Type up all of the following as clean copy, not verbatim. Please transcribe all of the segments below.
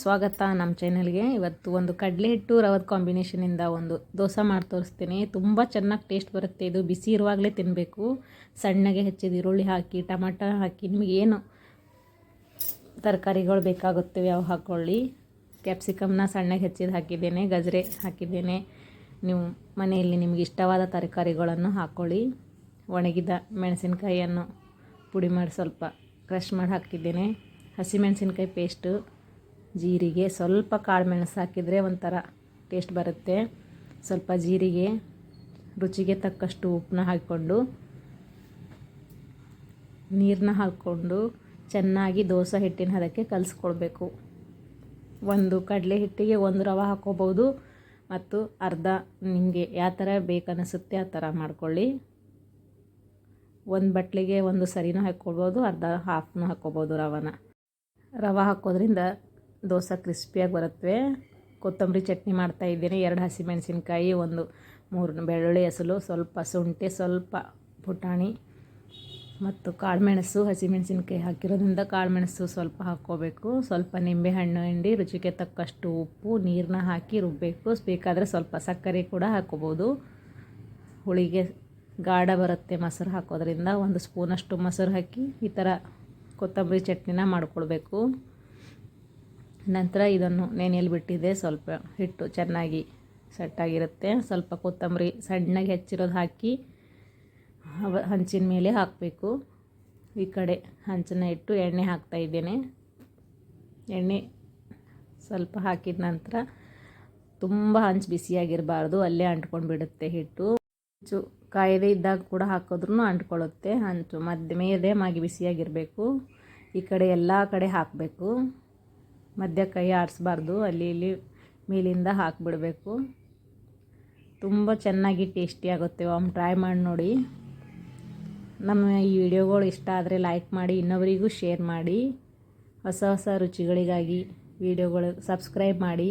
ಸ್ವಾಗತ ನಮ್ಮ ಚಾನೆಲ್ಗೆ. ಇವತ್ತು ಒಂದು ಕಡಲೆ ಹಿಟ್ಟು ರವದ ಕಾಂಬಿನೇಷನಿಂದ ಒಂದು ದೋಸೆ ಮಾಡಿ ತೋರಿಸ್ತೀನಿ. ತುಂಬ ಚೆನ್ನಾಗಿ ಟೇಸ್ಟ್ ಬರುತ್ತೆ. ಇದು ಬಿಸಿ ಇರುವಾಗಲೇ ತಿನ್ನಬೇಕು. ಸಣ್ಣಗೆ ಹೆಚ್ಚಿದ ಈರುಳ್ಳಿ ಹಾಕಿ, ಟಮಾಟ ಹಾಕಿ, ನಿಮಗೇನು ತರಕಾರಿಗಳು ಬೇಕಾಗುತ್ತವೆ ಅವು ಹಾಕ್ಕೊಳ್ಳಿ. ಕ್ಯಾಪ್ಸಿಕಮ್ನ ಸಣ್ಣಗೆ ಹೆಚ್ಚಿದ ಹಾಕಿದ್ದೇನೆ, ಗಜರೆ ಹಾಕಿದ್ದೇನೆ. ನೀವು ಮನೆಯಲ್ಲಿ ನಿಮಗೆ ಇಷ್ಟವಾದ ತರಕಾರಿಗಳನ್ನು ಹಾಕ್ಕೊಳ್ಳಿ. ಒಣಗಿದ ಮೆಣಸಿನಕಾಯಿಯನ್ನು ಪುಡಿ ಮಾಡಿ ಸ್ವಲ್ಪ ಕ್ರಷ್ ಮಾಡಿ ಹಾಕಿದ್ದೇನೆ. ಹಸಿಮೆಣಸಿನ್ಕಾಯಿ ಪೇಸ್ಟು, ಜೀರಿಗೆ, ಸ್ವಲ್ಪ ಕಾಳು ಮೆಣಸು ಹಾಕಿದರೆ ಒಂಥರ ಟೇಸ್ಟ್ ಬರುತ್ತೆ. ಸ್ವಲ್ಪ ಜೀರಿಗೆ, ರುಚಿಗೆ ತಕ್ಕಷ್ಟು ಉಪ್ಪನ್ನ ಹಾಕ್ಕೊಂಡು, ನೀರನ್ನ ಹಾಕ್ಕೊಂಡು ಚೆನ್ನಾಗಿ ದೋಸೆ ಹಿಟ್ಟಿನ ಹದಕ್ಕೆ ಕಲಿಸ್ಕೊಳ್ಬೇಕು. ಒಂದು ಕಡಲೆ ಹಿಟ್ಟಿಗೆ ಒಂದು ರವೆ ಹಾಕ್ಕೋಬೋದು, ಮತ್ತು ಅರ್ಧ ನಿಮಗೆ ಯಾವ ಥರ ಬೇಕನ್ನಿಸುತ್ತೆ ಆ ಥರ ಮಾಡ್ಕೊಳ್ಳಿ. ಒಂದು ಬಟ್ಲಿಗೆ ಒಂದು ಸರಿನೂ ಹಾಕ್ಕೊಳ್ಬೋದು, ಅರ್ಧ ಹಾಫ್ನೂ ಹಾಕ್ಕೋಬೋದು ರವೆ ಹಾಕೋದ್ರಿಂದ ದೋಸೆ ಕ್ರಿಸ್ಪಿಯಾಗಿ ಬರುತ್ತೆ. ಕೊತ್ತಂಬರಿ ಚಟ್ನಿ ಮಾಡ್ತಾಯಿದ್ದೀನಿ. 2 ಹಸಿಮೆಣಸಿನ್ಕಾಯಿ, 3 ಬೆಳ್ಳುಳ್ಳಿ ಎಸಲು, ಸ್ವಲ್ಪ ಶುಂಠಿ, ಸ್ವಲ್ಪ ಪುಟಾಣಿ ಮತ್ತು ಕಾಳುಮೆಣಸು. ಹಸಿಮೆಣಸಿನ್ಕಾಯಿ ಹಾಕಿರೋದ್ರಿಂದ ಕಾಳುಮೆಣಸು ಸ್ವಲ್ಪ ಹಾಕ್ಕೋಬೇಕು. ಸ್ವಲ್ಪ ನಿಂಬೆಹಣ್ಣು ಹಿಂಡಿ, ರುಚಿಗೆ ತಕ್ಕಷ್ಟು ಉಪ್ಪು, ನೀರನ್ನ ಹಾಕಿ ರುಬ್ಬಬೇಕು. ಬೇಕಾದರೆ ಸ್ವಲ್ಪ ಸಕ್ಕರೆ ಕೂಡ ಹಾಕ್ಕೋಬೋದು. ಹುಳಿಗೆ ಗಾಢ ಬರುತ್ತೆ ಮೊಸರು ಹಾಕೋದ್ರಿಂದ. 1 ಸ್ಪೂನಷ್ಟು ಮೊಸರು ಹಾಕಿ ಈ ಥರ ಕೊತ್ತಂಬರಿ ಚಟ್ನಿನ ಮಾಡ್ಕೊಳ್ಬೇಕು. ನಂತರ ಇದನ್ನು ನೆನೆಯಲ್ಲಿ ಬಿಟ್ಟಿದ್ದೆ. ಸ್ವಲ್ಪ ಹಿಟ್ಟು ಚೆನ್ನಾಗಿ ಸೆಟ್ಟಾಗಿರುತ್ತೆ. ಸ್ವಲ್ಪ ಕೊತ್ತಂಬರಿ ಸಣ್ಣಗೆ ಹೆಚ್ಚಿರೋದು ಹಾಕಿ ಹಂಚಿನ ಮೇಲೆ ಹಾಕಬೇಕು. ಈ ಕಡೆ ಹಂಚನ್ನ ಇಟ್ಟು ಎಣ್ಣೆ ಹಾಕ್ತಾಯಿದ್ದೇನೆ. ಎಣ್ಣೆ ಸ್ವಲ್ಪ ಹಾಕಿದ ನಂತರ ತುಂಬ ಹಂಚು ಬಿಸಿಯಾಗಿರಬಾರ್ದು, ಅಲ್ಲೇ ಅಂಟ್ಕೊಂಡು ಬಿಡುತ್ತೆ ಹಿಟ್ಟು. ಹಂಚು ಕಾಯದೇ ಇದ್ದಾಗ ಕೂಡ ಹಾಕಿದ್ರೂ ಅಂಟ್ಕೊಳ್ಳುತ್ತೆ. ಹಂಚು ಮಧ್ಯಮಾಗಿ ಬಿಸಿಯಾಗಿರಬೇಕು. ಈ ಕಡೆ ಎಲ್ಲ ಕಡೆ ಹಾಕಬೇಕು. ಮಧ್ಯ ಕೈ ಆಡಿಸ್ಬಾರ್ದು, ಅಲ್ಲಿ ಇಲ್ಲಿ ಮೇಲಿಂದ ಹಾಕಿಬಿಡಬೇಕು. ತುಂಬ ಚೆನ್ನಾಗಿ ಟೇಸ್ಟಿ ಆಗುತ್ತೆ. ಒಮ್ಮೆ ಟ್ರೈ ಮಾಡಿ ನೋಡಿ. ನಮ್ಮ ಈ ವಿಡಿಯೋಗಳು ಇಷ್ಟ ಆದರೆ ಲೈಕ್ ಮಾಡಿ, ಇನ್ನೊಬ್ಬರಿಗೂ ಶೇರ್ ಮಾಡಿ. ಹೊಸ ರುಚಿಗಳಿಗಾಗಿ ವಿಡಿಯೋಗಳು ಸಬ್ಸ್ಕ್ರೈಬ್ ಮಾಡಿ.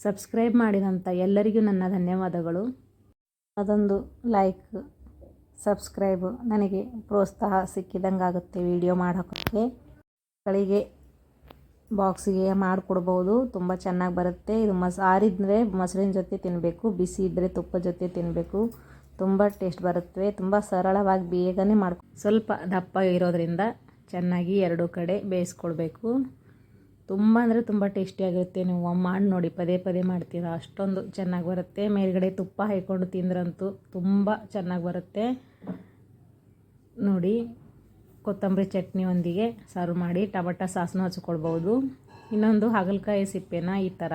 ಸಬ್ಸ್ಕ್ರೈಬ್ ಮಾಡಿದಂಥ ಎಲ್ಲರಿಗೂ ನನ್ನ ಧನ್ಯವಾದಗಳು. ಅದೊಂದು ಲೈಕ್, ಸಬ್ಸ್ಕ್ರೈಬ್ ನನಗೆ ಪ್ರೋತ್ಸಾಹ ಸಿಕ್ಕಿದಂಗೆ ಆಗುತ್ತೆ ವಿಡಿಯೋ ಮಾಡೋಕ್ಕೆ. ಮಕ್ಕಳಿಗೆ ಬಾಕ್ಸಿಗೆ ಮಾಡಿಕೊಡ್ಬೋದು, ತುಂಬ ಚೆನ್ನಾಗಿ ಬರುತ್ತೆ. ಇದು ಆರಿದ್ರೆ ಮೊಸರಿನ ಜೊತೆ ತಿನ್ನಬೇಕು, ಬಿಸಿ ಇದ್ದರೆ ತುಪ್ಪದ ಜೊತೆ ತಿನ್ನಬೇಕು. ತುಂಬ ಟೇಸ್ಟ್ ಬರುತ್ತೆ. ತುಂಬ ಸರಳವಾಗಿ ಬೇಗನೆ ಸ್ವಲ್ಪ ದಪ್ಪ ಇರೋದ್ರಿಂದ ಚೆನ್ನಾಗಿ 2 ಕಡೆ ಬೇಯಿಸ್ಕೊಳ್ಬೇಕು. ತುಂಬ ಅಂದರೆ ತುಂಬ ಟೇಸ್ಟಿಯಾಗಿರುತ್ತೆ. ನೀವು ಮಾಡಿ ನೋಡಿ, ಪದೇ ಮಾಡ್ತೀರಾ, ಅಷ್ಟೊಂದು ಚೆನ್ನಾಗಿ ಬರುತ್ತೆ. ಮೇಲ್ಗಡೆ ತುಪ್ಪ ಹಾಕ್ಕೊಂಡು ತಿಂದ್ರಂತೂ ತುಂಬ ಚೆನ್ನಾಗಿ ಬರುತ್ತೆ ನೋಡಿ. ಕೊತ್ತಂಬರಿ ಚಟ್ನಿಯೊಂದಿಗೆ ಸರ್ವ್ ಮಾಡಿ ಟೊಮೆಟೊ ಸಾಸ್ನೂ ಹಚ್ಕೊಳ್ಬೋದು. ಇನ್ನೊಂದು ಹಾಗಲಕಾಯಿ ಸಿಪ್ಪೆನ ಈ ಥರ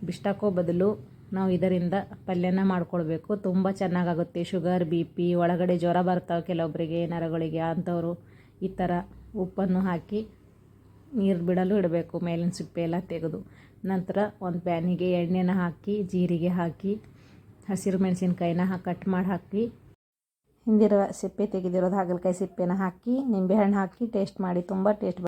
ಬಿಸ್ಟಾಕೋ ಬದಲು ನಾವು ಇದರಿಂದ ಪಲ್ಯನ ಮಾಡ್ಕೊಳ್ಬೇಕು. ತುಂಬ ಚೆನ್ನಾಗಾಗುತ್ತೆ. ಶುಗರ್, BP, ಒಳಗಡೆ ಜ್ವರ ಬರ್ತಾವೆ ಕೆಲವೊಬ್ಬರಿಗೆ, ನರಗಳಿಗೆ, ಅಂಥವರು ಈ ಥರ ಉಪ್ಪನ್ನು ಹಾಕಿ ನೀರು ಬಿಡಲು ಇಡಬೇಕು. ಮೇಲಿನ ಸಿಪ್ಪೆ ಎಲ್ಲ ತೆಗೆದು ನಂತರ ಒಂದು ಪ್ಯಾನಿಗೆ ಎಣ್ಣೆನ ಹಾಕಿ, ಜೀರಿಗೆ ಹಾಕಿ, ಹಸಿರು ಮೆಣಸಿನ್ಕಾಯಿನ ಕಟ್ ಮಾಡಿ ಹಾಕಿ, ಹಿಂದಿರೋ ಸಿಪ್ಪೆ ತೆಗೆದಿರೋದು ಹಾಗಲಕಾಯಿ ಸಿಪ್ಪೆನ ಹಾಕಿ, ನಿಂಬೆಹಣ್ಣು ಹಾಕಿ ಟೇಸ್ಟ್ ಮಾಡಿ. ತುಂಬ ಟೇಸ್ಟ್